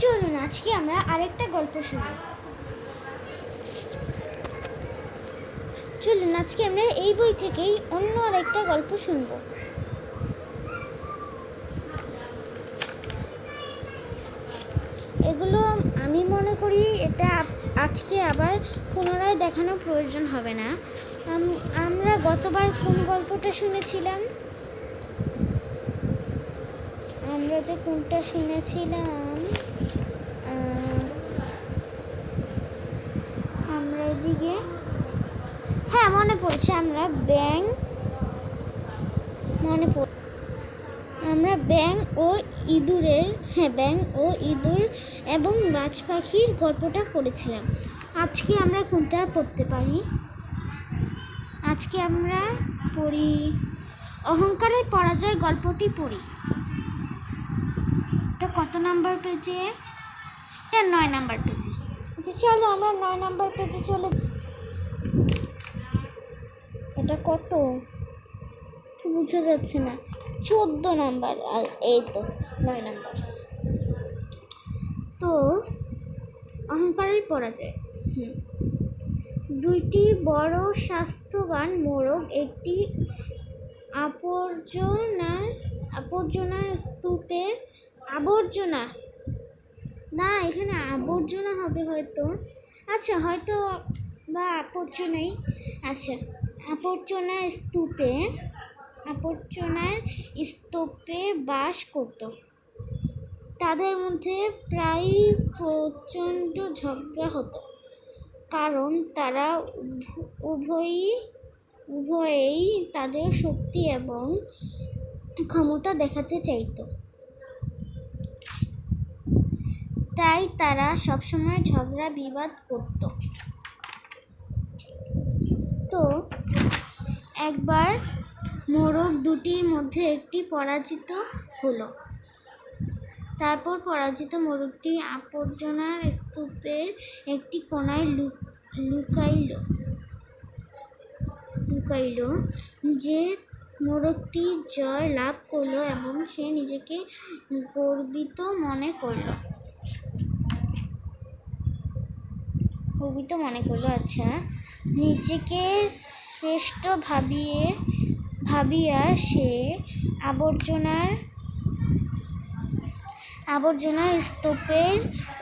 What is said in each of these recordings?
চলুন আজকে আমরা আরেকটা গল্প শুনি। চলুন আজকে আমরা এই বই থেকেই অন্য আরেকটা গল্প শুনবো। এগুলো আমি মনে করি এটা আজকে আবার পুনরায় দেখানোর প্রয়োজন হবে না। আমরা গতবার কোন গল্পটা শুনেছিলাম? আমরা যে কোনটা শুনেছিলাম, আমরা এদিকে মনে পড়ছে, আমরা ব্যাং ও ইঁদুরের ব্যাং ও ইঁদুর এবং গাছ পাখির গল্পটা পড়েছিলাম। আজকে আমরা কোনটা পড়তে পারি? আজকে আমরা পড়ি অহংকারের পরাজয় গল্পটি পড়ি। এটা কত নাম্বার পেজে? এটা 9 নাম্বার পেজে। চলো আমরা 9 নাম্বার পেজে চলে। এটা কত বোঝা যাচ্ছে না। 14 নাম্বার। এই তো 9 নাম্বার। তো অহংকারের পরাজয়। দুইটি বড় স্বাস্থ্যবান মোরগ একটি আবর্জনার স্তূপে এখানে আবর্জনা হবে হয়তো। আচ্ছা, হয়তো বা আবর্জনাই। আচ্ছা, আবর্জনার স্তূপে বাস করত। তাদের মধ্যে প্রায়ই প্রচণ্ড ঝগড়া হতো, কারণ তারা উভয়েই তাদের শক্তি এবং ক্ষমতা দেখাতে চাইত। তাই তারা সবসময় ঝগড়া বিবাদ করত। তো একবার মোরগ দুটির মধ্যে একটি পরাজিত হলো। তারপর পরাজিত মোরগটি আবর্জনার স্তূপের একটি কোণায় লুকাইল। যে মোরগটি জয় লাভ করলো এবং সে নিজেকে গর্বিত মনে করলো। আচ্ছা, নিজেকে শ্রেষ্ঠ ভাবিয়া সে আবর্জনার স্তূপের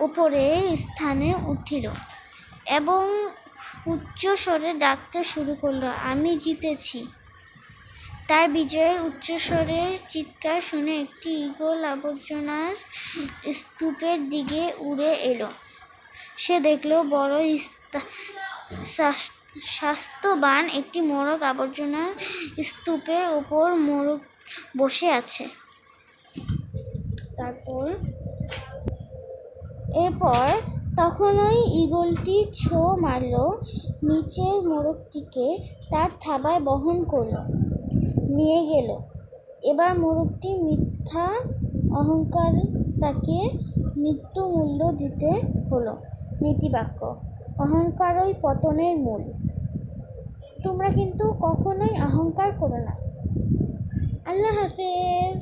উপরের স্থানে উঠিল এবং উচ্চস্বরে ডাকতে শুরু করলো, আমি জিতেছি। তার বিজয়ের উচ্চস্বরের চিৎকার শুনে একটি ঈগল আবর্জনার স্তূপের দিকে উড়ে এলো। সে দেখল বড় স্বাস্থ্যবান একটি মোরগ আবর্জনার স্তূপের উপর বসে আছে। এরপর তখনই ঈগলটি ছো মারল, নিচের মোরগটিকে তার থাবায় বহন করল, নিয়ে গেল। এবার মোরগটি মিথ্যা অহংকার, তাকে মৃত্যু মূল্য দিতে হলো। নীতিবাক্য: অহংকারই পতনের মূল। তোমরা কিন্তু কখনোই অহংকার করো না। আল্লাহ হাফেজ।